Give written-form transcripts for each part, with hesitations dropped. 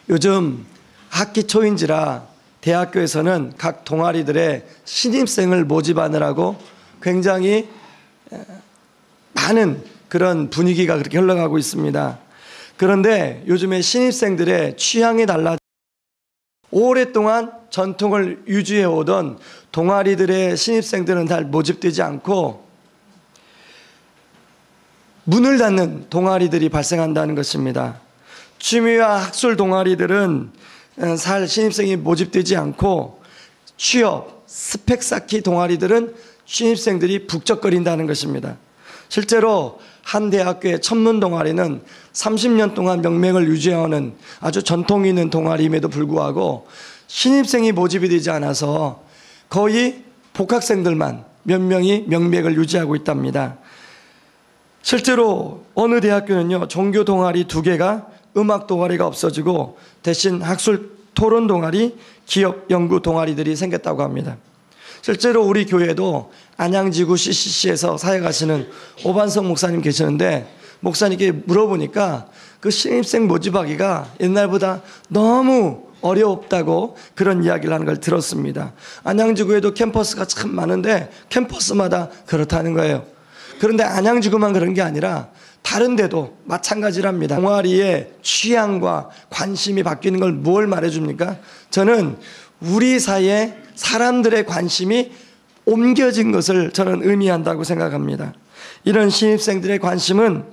요즘 학기 초인지라 대학교에서는 각 동아리들의 신입생을 모집하느라고 굉장히 많은 그런 분위기가 그렇게 흘러가고 있습니다. 그런데 요즘에 신입생들의 취향이 달라 오랫동안 전통을 유지해 오던 동아리들의 신입생들은 잘 모집되지 않고 문을 닫는 동아리들이 발생한다는 것입니다. 취미와 학술 동아리들은 잘 신입생이 모집되지 않고 취업, 스펙 쌓기 동아리들은 신입생들이 북적거린다는 것입니다. 실제로 한 대학교의 천문 동아리는 30년 동안 명맥을 유지해오는 아주 전통이 있는 동아리임에도 불구하고 신입생이 모집이 되지 않아서 거의 복학생들만 몇 명이 명맥을 유지하고 있답니다. 실제로 어느 대학교는요, 종교 동아리 2개가 음악 동아리가 없어지고 대신 학술 토론 동아리, 기업 연구 동아리들이 생겼다고 합니다. 실제로 우리 교회도 안양지구 CCC에서 사역하시는 오반석 목사님 계시는데 목사님께 물어보니까 그 신입생 모집하기가 옛날보다 너무 어렵다고 그런 이야기를 하는 걸 들었습니다. 안양지구에도 캠퍼스가 참 많은데 캠퍼스마다 그렇다는 거예요. 그런데 안양지구만 그런 게 아니라 다른 데도 마찬가지랍니다. 동아리의 취향과 관심이 바뀌는 걸 뭘 말해줍니까? 저는 우리 사이에 사람들의 관심이 옮겨진 것을 저는 의미한다고 생각합니다. 이런 신입생들의 관심은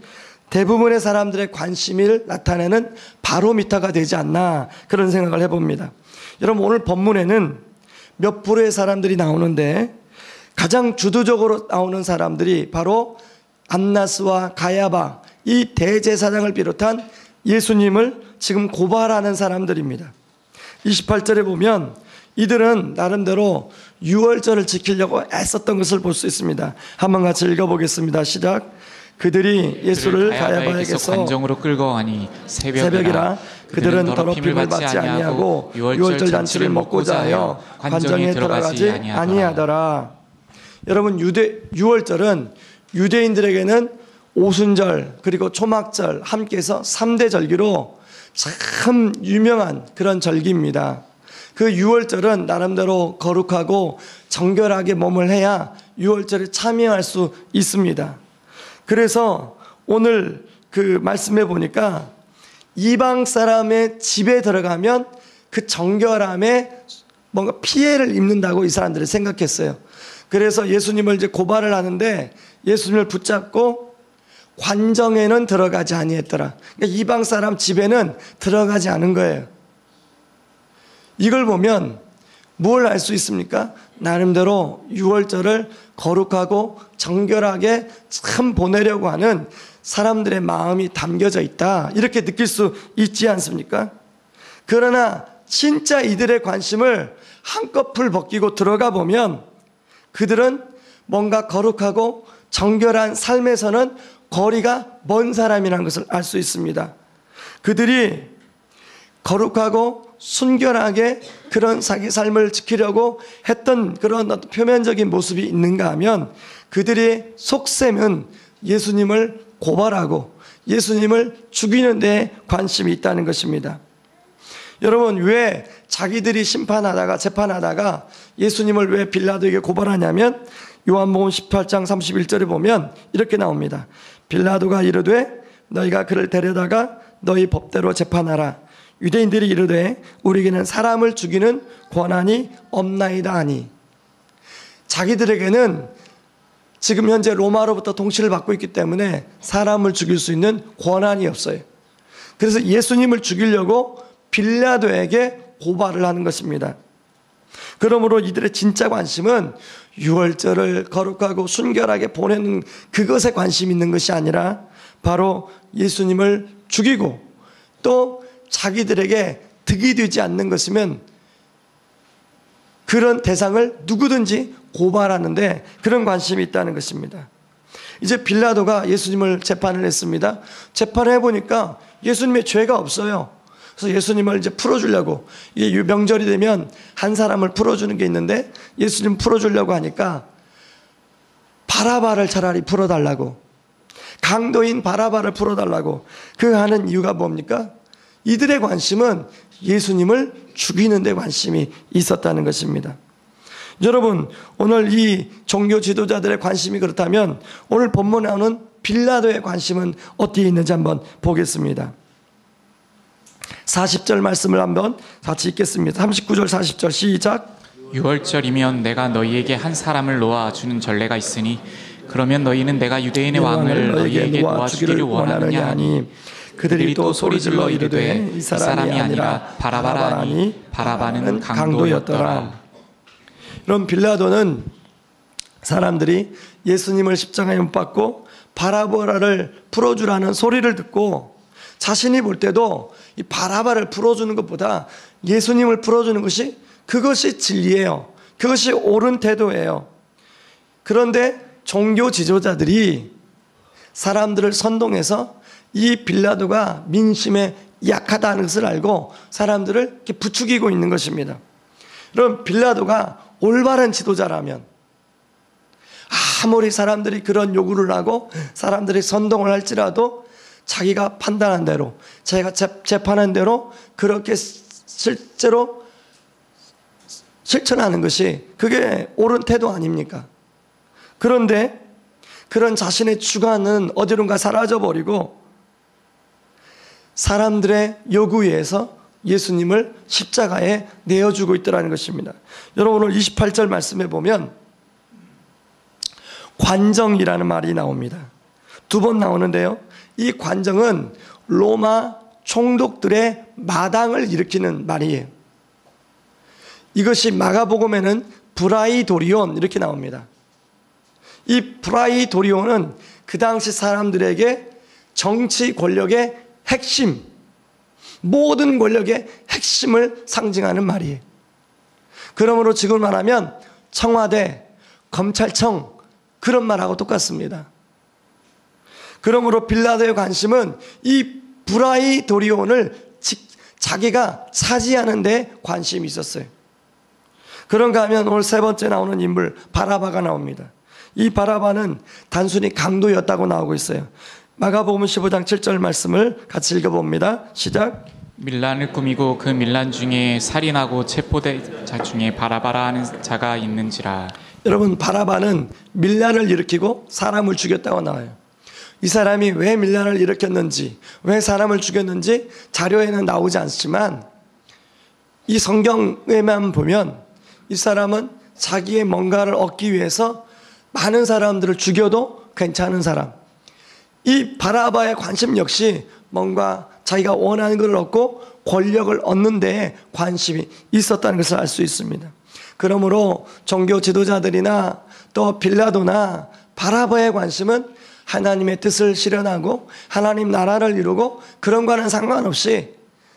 대부분의 사람들의 관심을 나타내는 바로미터가 되지 않나 그런 생각을 해봅니다. 여러분 오늘 본문에는 몇 프로의 사람들이 나오는데 가장 주도적으로 나오는 사람들이 바로 안나스와 가야바 이 대제사장을 비롯한 예수님을 지금 고발하는 사람들입니다. 28절에 보면 이들은 나름대로 유월절을 지키려고 애썼던 것을 볼 수 있습니다. 한번 같이 읽어보겠습니다. 시작. 그들이 예수를 가야바에게서 관정으로 끌고 가니 새벽이라 그들은 더럽힘을 받지 아니하고 유월절 잔치를 먹고자 하여 관정에 들어가지 아니하더라. 여러분 유월절은 유대인들에게는 오순절 그리고 초막절 함께해서 3대 절기로 참 유명한 그런 절기입니다. 그 유월절은 나름대로 거룩하고 정결하게 몸을 해야 유월절에 참여할 수 있습니다. 그래서 오늘 그 말씀해 보니까 이방 사람의 집에 들어가면 그 정결함에 뭔가 피해를 입는다고 이 사람들이 생각했어요. 그래서 예수님을 이제 고발을 하는데 예수님을 붙잡고 관정에는 들어가지 아니했더라. 그러니까 이방 사람 집에는 들어가지 않은 거예요. 이걸 보면 뭘 알 수 있습니까? 나름대로 유월절을 거룩하고 정결하게 참 보내려고 하는 사람들의 마음이 담겨져 있다. 이렇게 느낄 수 있지 않습니까? 그러나 진짜 이들의 관심을 한꺼풀 벗기고 들어가 보면 그들은 뭔가 거룩하고 정결한 삶에서는 거리가 먼 사람이라는 것을 알 수 있습니다. 그들이 거룩하고 순결하게 그런 자기 삶을 지키려고 했던 그런 어떤 표면적인 모습이 있는가 하면 그들의 속셈은 예수님을 고발하고 예수님을 죽이는 데 관심이 있다는 것입니다. 여러분 왜 자기들이 심판하다가 재판하다가 예수님을 왜 빌라도에게 고발하냐면 요한복음 18장 31절에 보면 이렇게 나옵니다. 빌라도가 이르되 너희가 그를 데려다가 너희 법대로 재판하라. 유대인들이 이르되 우리에게는 사람을 죽이는 권한이 없나이다 하니 자기들에게는 지금 현재 로마로부터 통치를 받고 있기 때문에 사람을 죽일 수 있는 권한이 없어요. 그래서 예수님을 죽이려고 빌라도에게 고발을 하는 것입니다. 그러므로 이들의 진짜 관심은 유월절을 거룩하고 순결하게 보내는 그것에 관심이 있는 것이 아니라 바로 예수님을 죽이고 또 자기들에게 득이 되지 않는 것이면 그런 대상을 누구든지 고발하는데 그런 관심이 있다는 것입니다. 이제 빌라도가 예수님을 재판을 했습니다. 재판을 해보니까 예수님의 죄가 없어요. 그래서 예수님을 이제 풀어주려고 이게 명절이 되면 한 사람을 풀어주는 게 있는데 예수님 풀어주려고 하니까 바라바를 차라리 풀어달라고 강도인 바라바를 풀어달라고 그 하는 이유가 뭡니까? 이들의 관심은 예수님을 죽이는 데 관심이 있었다는 것입니다. 여러분, 오늘 이 종교 지도자들의 관심이 그렇다면 오늘 본문에 나오는 빌라도의 관심은 어디에 있는지 한번 보겠습니다. 40절 말씀을 한번 같이 읽겠습니다. 39절 40절 시작. 6월절이면 내가 너희에게 한 사람을 놓아주는 전례가 있으니 그러면 너희는 내가 유대인의 왕을 너희에게 놓아주기를 원하느냐 하니 그들이 또 소리질러 이르되 이 사람이 아니라 바라바라니 바라바는 강도였더라. 이런 빌라도는 사람들이 예수님을 십자가에 못 박고 바라바라를 풀어주라는 소리를 듣고 자신이 볼 때도 이 바라바를 풀어주는 것보다 예수님을 풀어주는 것이 그것이 진리예요. 그것이 옳은 태도예요. 그런데 종교 지도자들이 사람들을 선동해서 이 빌라도가 민심에 약하다는 것을 알고 사람들을 이렇게 부추기고 있는 것입니다. 그럼 빌라도가 올바른 지도자라면 아무리 사람들이 그런 요구를 하고 사람들이 선동을 할지라도 자기가 판단한 대로 자기가 재판한 대로 그렇게 실제로 실천하는 것이 그게 옳은 태도 아닙니까? 그런데 그런 자신의 주관은 어디론가 사라져버리고 사람들의 요구에 의해서 예수님을 십자가에 내어주고 있더라는 것입니다. 여러분 오늘 28절 말씀에 보면 관정이라는 말이 나옵니다. 2번 나오는데요. 이 관정은 로마 총독들의 마당을 일으키는 말이에요. 이것이 마가복음에는 브라이도리온 이렇게 나옵니다. 이 브라이도리온은 그 당시 사람들에게 정치 권력의 핵심, 모든 권력의 핵심을 상징하는 말이에요. 그러므로 지금 말하면 청와대, 검찰청 그런 말하고 똑같습니다. 그러므로 빌라도의 관심은 이 브라이도리온을 자기가 차지하는 데 관심이 있었어요. 그런가 하면 오늘 세 번째 나오는 인물 바라바가 나옵니다. 이 바라바는 단순히 강도였다고 나오고 있어요. 마가복음 15장 7절 말씀을 같이 읽어봅니다. 시작. 밀란을 꾸미고 그 밀란 중에 살인하고 체포된 자 중에 바라바라 하는 자가 있는지라. 여러분 바라바는 밀란을 일으키고 사람을 죽였다고 나와요. 이 사람이 왜 밀란을 일으켰는지 왜 사람을 죽였는지 자료에는 나오지 않지만 이 성경에만 보면 이 사람은 자기의 뭔가를 얻기 위해서 많은 사람들을 죽여도 괜찮은 사람. 이 바라바의 관심 역시 뭔가 자기가 원하는 것을 얻고 권력을 얻는 데에 관심이 있었다는 것을 알 수 있습니다. 그러므로 종교 지도자들이나 또 빌라도나 바라바의 관심은 하나님의 뜻을 실현하고 하나님 나라를 이루고 그런 거는 상관없이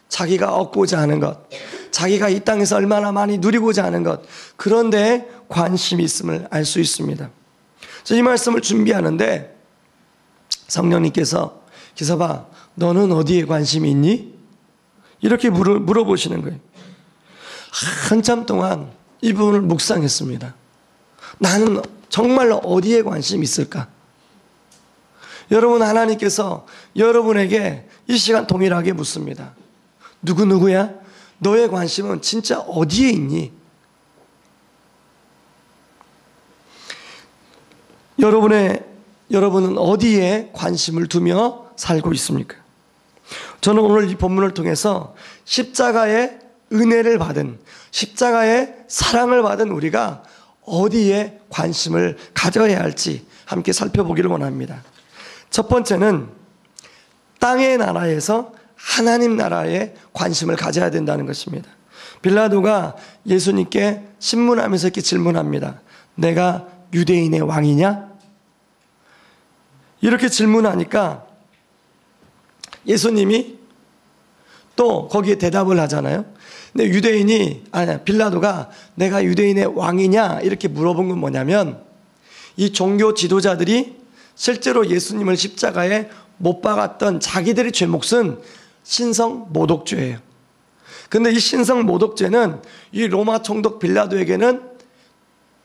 자기가 얻고자 하는 것, 자기가 이 땅에서 얼마나 많이 누리고자 하는 것, 그런 데에 관심이 있음을 알 수 있습니다. 이 말씀을 준비하는데 성령님께서 기서봐 너는 어디에 관심이 있니? 이렇게 물어보시는 거예요. 한참 동안 이 부분을 묵상했습니다. 나는 정말로 어디에 관심이 있을까? 여러분 하나님께서 여러분에게 이 시간 동일하게 묻습니다. 누구야? 너의 관심은 진짜 어디에 있니? 여러분은 어디에 관심을 두며 살고 있습니까? 저는 오늘 이 본문을 통해서 십자가의 은혜를 받은, 십자가의 사랑을 받은 우리가 어디에 관심을 가져야 할지 함께 살펴보기를 원합니다. 첫 번째는 땅의 나라에서 하나님 나라에 관심을 가져야 된다는 것입니다. 빌라도가 예수님께 신문하면서 이렇게 질문합니다. 내가 유대인의 왕이냐? 이렇게 질문하니까 예수님이 또 거기에 대답을 하잖아요. 근데 빌라도가 내가 유대인의 왕이냐? 이렇게 물어본 건 뭐냐면 이 종교 지도자들이 실제로 예수님을 십자가에 못 박았던 자기들의 죄목은 신성 모독죄예요. 근데 이 신성 모독죄는 이 로마 총독 빌라도에게는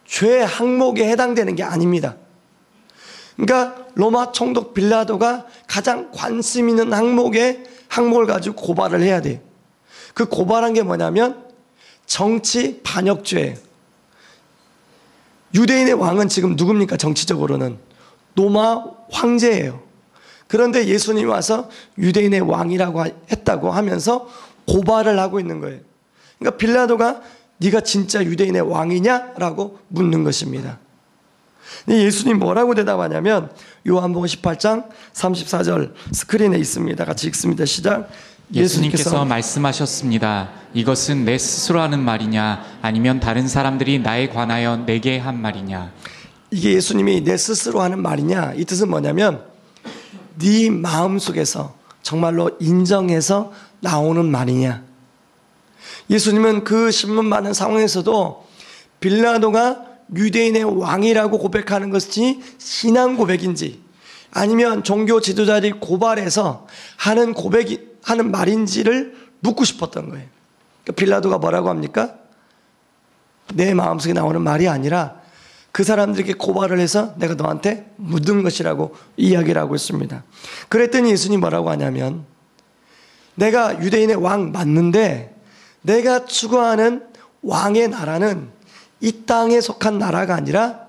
죄 항목에 해당되는 게 아닙니다. 그러니까 로마 총독 빌라도가 가장 관심 있는 항목에 항목을 가지고 고발을 해야 돼요. 그 고발한 게 뭐냐면 정치 반역죄예요. 유대인의 왕은 지금 누굽니까? 정치적으로는 로마 황제예요. 그런데 예수님이 와서 유대인의 왕이라고 했다고 하면서 고발을 하고 있는 거예요. 그러니까 빌라도가 네가 진짜 유대인의 왕이냐라고 묻는 것입니다. 예수님 뭐라고 대답하냐면 요한복음 18장 34절 스크린에 있습니다. 같이 읽습니다. 시작. 예수님께서 말씀하셨습니다. 이것은 내 스스로 하는 말이냐 아니면 다른 사람들이 나에 관하여 내게 한 말이냐. 이게 예수님이 내 스스로 하는 말이냐, 이 뜻은 뭐냐면 네 마음속에서 정말로 인정해서 나오는 말이냐. 예수님은 그 신문 받는 상황에서도 빌라도가 유대인의 왕이라고 고백하는 것이 신앙 고백인지 아니면 종교 지도자들이 고발해서 하는 하는 말인지를 묻고 싶었던 거예요. 그러니까 빌라도가 뭐라고 합니까? 내 마음속에 나오는 말이 아니라 그 사람들에게 고발을 해서 내가 너한테 묻은 것이라고 이야기를 하고 있습니다. 그랬더니 예수님 뭐라고 하냐면 내가 유대인의 왕 맞는데 내가 추구하는 왕의 나라는 이 땅에 속한 나라가 아니라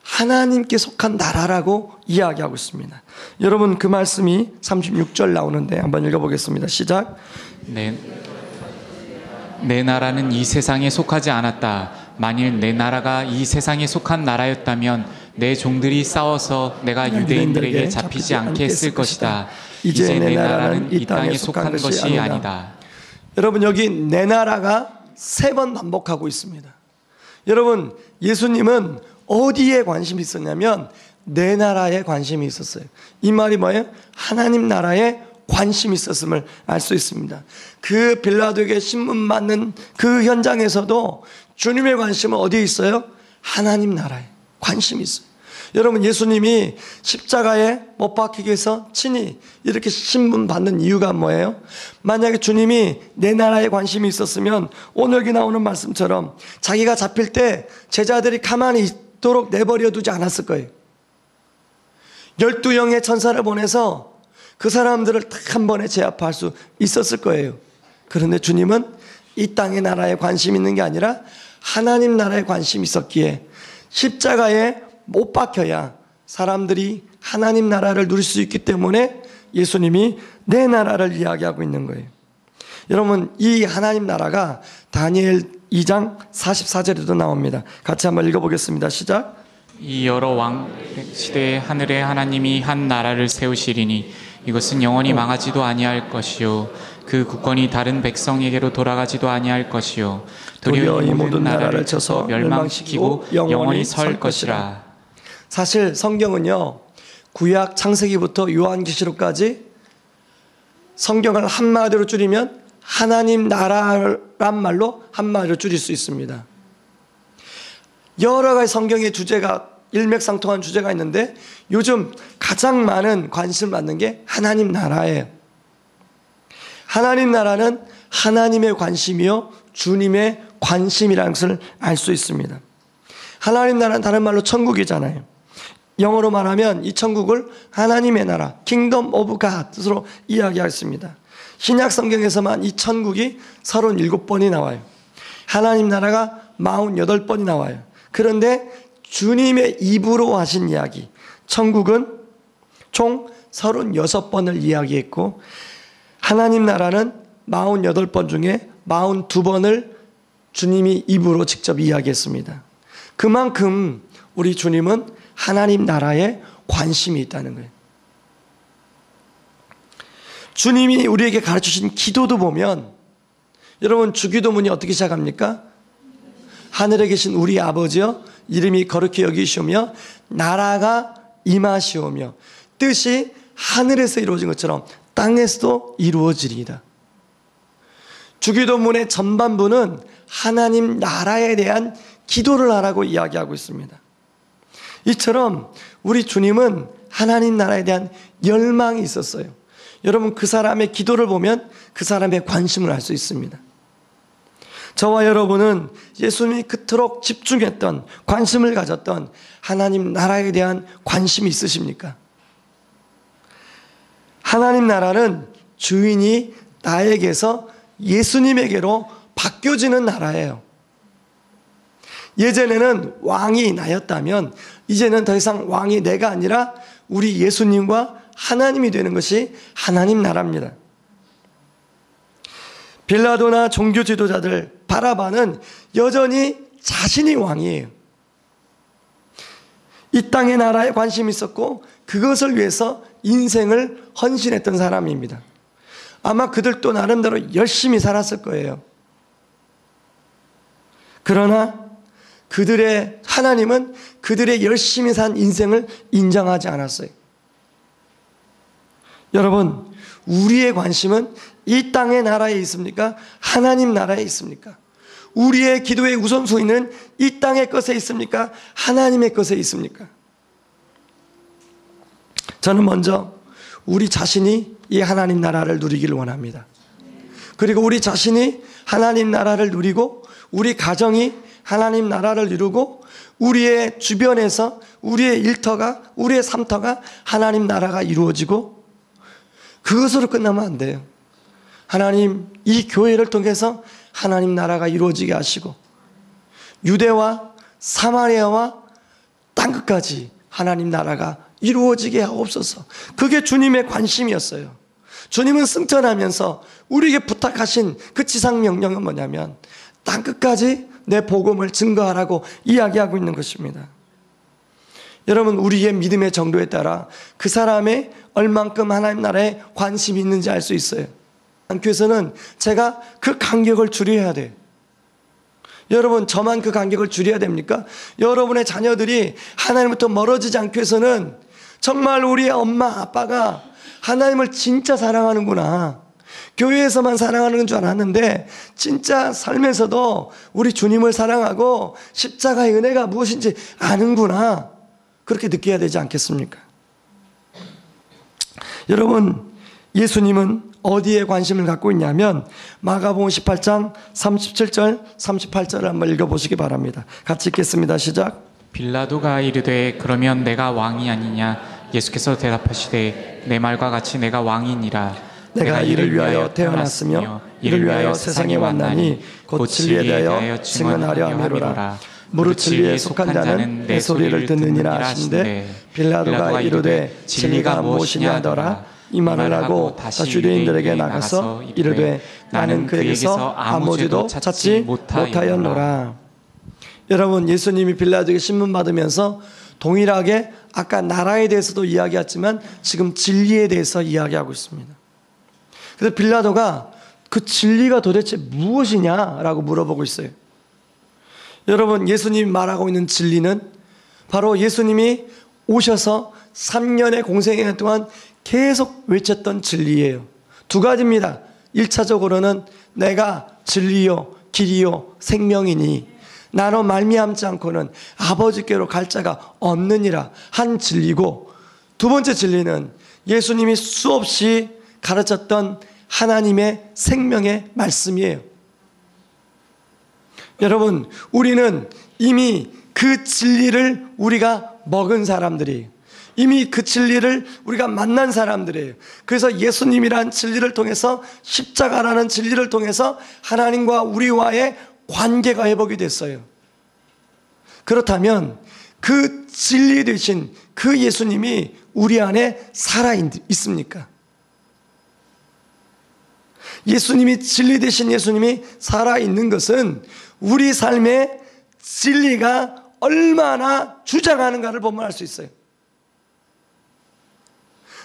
하나님께 속한 나라라고 이야기하고 있습니다. 여러분 그 말씀이 36절 나오는데 한번 읽어보겠습니다. 시작. 내 나라는 이 세상에 속하지 않았다. 만일 내 나라가 이 세상에 속한 나라였다면 내 종들이 싸워서 내가 유대인들에게 잡히지 않게 했을 것이다. 이제 내 나라는 이 땅에 속한 것이 아니다. 여러분 여기 내 나라가 3번 반복하고 있습니다. 여러분 예수님은 어디에 관심이 있었냐면 내 나라에 관심이 있었어요. 이 말이 뭐예요? 하나님 나라에 관심이 있었음을 알 수 있습니다. 그 빌라도에게 신문 받는 그 현장에서도 주님의 관심은 어디에 있어요? 하나님 나라에 관심이 있어요. 여러분 예수님이 십자가에 못 박히기 위해서 친히 이렇게 신문 받는 이유가 뭐예요? 만약에 주님이 내 나라에 관심이 있었으면 오늘 여기 나오는 말씀처럼 자기가 잡힐 때 제자들이 가만히 있도록 내버려 두지 않았을 거예요. 12영의 천사를 보내서 그 사람들을 딱 한 번에 제압할 수 있었을 거예요. 그런데 주님은 이 땅의 나라에 관심이 있는 게 아니라 하나님 나라에 관심이 있었기에 십자가에 못 박혀야 사람들이 하나님 나라를 누릴 수 있기 때문에 예수님이 내 나라를 이야기하고 있는 거예요. 여러분 이 하나님 나라가 다니엘 2장 44절에도 나옵니다. 같이 한번 읽어보겠습니다. 시작. 이 여러 왕 시대에 하늘의 하나님이 한 나라를 세우시리니 이것은 영원히 망하지도 아니할 것이요 그 국권이 다른 백성에게로 돌아가지도 아니할 것이요 도리어 이 모든 나라를 쳐서 멸망시키고 영원히 설 것이라. 사실 성경은요 구약 창세기부터 요한계시록까지 성경을 한마디로 줄이면 하나님 나라란 말로 한마디로 줄일 수 있습니다. 여러 가지 성경의 주제가 일맥상통한 주제가 있는데 요즘 가장 많은 관심을 받는 게 하나님 나라예요. 하나님 나라는 하나님의 관심이요 주님의 관심이라는 것을 알 수 있습니다. 하나님 나라는 다른 말로 천국이잖아요. 영어로 말하면 이 천국을 하나님의 나라 Kingdom of God 뜻으로 이야기하겠습니다. 신약 성경에서만 이 천국이 37번이 나와요. 하나님 나라가 48번이 나와요. 그런데 주님의 입으로 하신 이야기 천국은 총 36번을 이야기했고 하나님 나라는 48번 중에 42번을 주님이 입으로 직접 이야기했습니다. 그만큼 우리 주님은 하나님 나라에 관심이 있다는 거예요. 주님이 우리에게 가르치신 기도도 보면 여러분 주기도문이 어떻게 시작합니까? 하늘에 계신 우리 아버지여 이름이 거룩히 여기시오며 나라가 임하시오며 뜻이 하늘에서 이루어진 것처럼 땅에서도 이루어지리이다. 주기도문의 전반부는 하나님 나라에 대한 기도를 하라고 이야기하고 있습니다. 이처럼 우리 주님은 하나님 나라에 대한 열망이 있었어요. 여러분 그 사람의 기도를 보면 그 사람의 관심을 알 수 있습니다. 저와 여러분은 예수님이 그토록 집중했던 관심을 가졌던 하나님 나라에 대한 관심이 있으십니까? 하나님 나라는 주인이 나에게서 예수님에게로 바뀌어지는 나라예요. 예전에는 왕이 나였다면 이제는 더 이상 왕이 내가 아니라 우리 예수님과 하나님이 되는 것이 하나님 나라입니다. 빌라도나 종교 지도자들 바라바는 여전히 자신이 왕이에요. 이 땅의 나라에 관심이 있었고 그것을 위해서 인생을 헌신했던 사람입니다. 아마 그들도 나름대로 열심히 살았을 거예요. 그러나 그들의 하나님은 그들의 열심히 산 인생을 인정하지 않았어요. 여러분, 우리의 관심은 이 땅의 나라에 있습니까? 하나님 나라에 있습니까? 우리의 기도의 우선순위는 이 땅의 것에 있습니까? 하나님의 것에 있습니까? 저는 먼저 우리 자신이 이 하나님 나라를 누리기를 원합니다. 그리고 우리 자신이 하나님 나라를 누리고 우리 가정이 하나님 나라를 이루고 우리의 주변에서 우리의 일터가 우리의 삶터가 하나님 나라가 이루어지고 그것으로 끝나면 안 돼요. 하나님 이 교회를 통해서 하나님 나라가 이루어지게 하시고 유대와 사마리아와 땅끝까지 하나님 나라가 이루어지게 하옵소서. 그게 주님의 관심이었어요. 주님은 승천하면서 우리에게 부탁하신 그 지상 명령은 뭐냐면 땅끝까지 내 복음을 증거하라고 이야기하고 있는 것입니다. 여러분, 우리의 믿음의 정도에 따라 그 사람의 얼만큼 하나님 나라에 관심이 있는지 알 수 있어요. 교회에서는 제가 그 간격을 줄여야 돼요. 여러분, 저만 그 간격을 줄여야 됩니까? 여러분의 자녀들이 하나님부터 멀어지지 않기 위해서는 정말 우리의 엄마 아빠가 하나님을 진짜 사랑하는구나, 교회에서만 사랑하는 줄 알았는데 진짜 삶에서도 우리 주님을 사랑하고 십자가의 은혜가 무엇인지 아는구나, 그렇게 느껴야 되지 않겠습니까? 여러분, 예수님은 어디에 관심을 갖고 있냐면 마가복음 18장 37절 38절을 한번 읽어보시기 바랍니다. 같이 읽겠습니다. 시작. 빌라도가 이르되 그러면 내가 왕이 아니냐? 예수께서 대답하시되 내 말과 같이 내가 왕이니라. 내가 이를 위하여 태어났으며 이를 위하여 세상에 왔나니 곧 진리에 대하여 증언하려 함이로라. 무릇 진리에 속한 자는 내 소리를 듣느니라 하신대 빌라도가 이르되 진리가 무엇이냐 하더라. 이 말을 하고 다시 유대인들에게 나가서 이르되 나는 그에게서 아무지도 찾지 못하였노라. 여러분, 예수님이 빌라도에게 신문 받으면서 동일하게 아까 나라에 대해서도 이야기했지만 지금 진리에 대해서 이야기하고 있습니다. 그래서 빌라도가 그 진리가 도대체 무엇이냐라고 물어보고 있어요. 여러분, 예수님이 말하고 있는 진리는 바로 예수님이 오셔서 3년의 공생애 동안 계속 외쳤던 진리예요. 두 가지입니다. 1차적으로는 내가 진리요 길이요 생명이니 나로 말미암지 않고는 아버지께로 갈 자가 없느니라 한 진리고, 두 번째 진리는 예수님이 수없이 가르쳤던 하나님의 생명의 말씀이에요. 여러분, 우리는 이미 그 진리를 우리가 먹은 사람들이에요. 이미 그 진리를 우리가 만난 사람들이에요. 그래서 예수님이란 진리를 통해서, 십자가라는 진리를 통해서 하나님과 우리와의 관계가 회복이 됐어요. 그렇다면 그 진리 되신 그 예수님이 우리 안에 살아 있습니까? 예수님이 진리 되신 예수님이 살아있는 것은 우리 삶의 진리가 얼마나 주장하는가를 보면 알 수 있어요.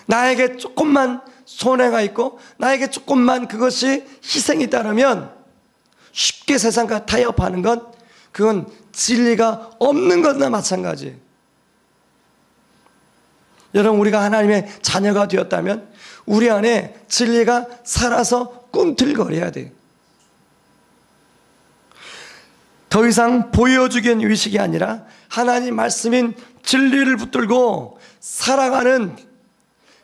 나에게 조금만 손해가 있고 나에게 조금만 그것이 희생이 따르면 쉽게 세상과 타협하는 것, 그건 진리가 없는 것과 마찬가지예요. 여러분, 우리가 하나님의 자녀가 되었다면 우리 안에 진리가 살아서 꿈틀거려야 돼요. 더 이상 보여주기엔 의식이 아니라 하나님 말씀인 진리를 붙들고 살아가는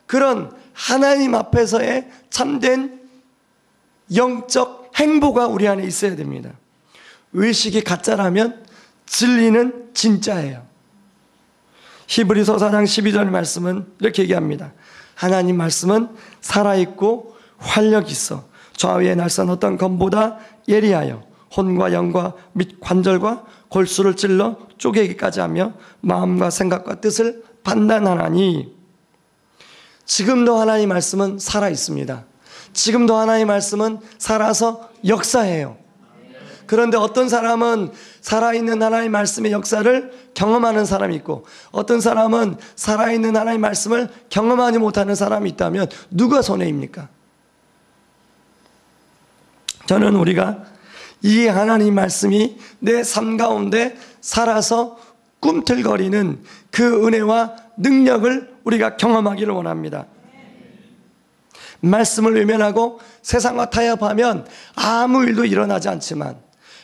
그런 하나님 앞에서의 참된 영적 행보가 우리 안에 있어야 됩니다. 의식이 가짜라면 진리는 진짜예요. 히브리서 4장 12절 말씀은 이렇게 얘기합니다. 하나님 말씀은 살아있고 활력이 있어 좌우에 날선 어떤 검보다 예리하여 혼과 영과 및 관절과 골수를 찔러 쪼개기까지 하며 마음과 생각과 뜻을 판단하나니. 지금도 하나님의 말씀은 살아 있습니다. 지금도 하나님의 말씀은 살아서 역사해요. 그런데 어떤 사람은 살아있는 하나님의 말씀의 역사를 경험하는 사람이 있고, 어떤 사람은 살아있는 하나님의 말씀을 경험하지 못하는 사람이 있다면 누가 손해입니까? 저는 우리가 이 하나님 말씀이 내 삶 가운데 살아서 꿈틀거리는 그 은혜와 능력을 우리가 경험하기를 원합니다. 말씀을 외면하고 세상과 타협하면 아무 일도 일어나지 않지만,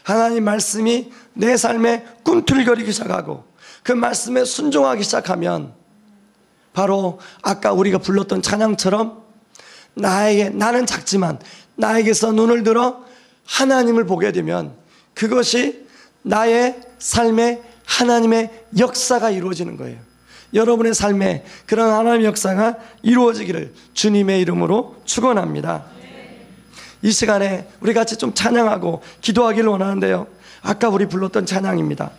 하나님 말씀이 내 삶에 꿈틀거리기 시작하고 그 말씀에 순종하기 시작하면, 바로 아까 우리가 불렀던 찬양처럼 나는 작지만 나에게서 눈을 들어 하나님을 보게 되면 그것이 나의 삶에 하나님의 역사가 이루어지는 거예요. 여러분의 삶에 그런 하나님의 역사가 이루어지기를 주님의 이름으로 축원합니다. 이 시간에 우리 같이 좀 찬양하고 기도하기를 원하는데요, 아까 우리 불렀던 찬양입니다.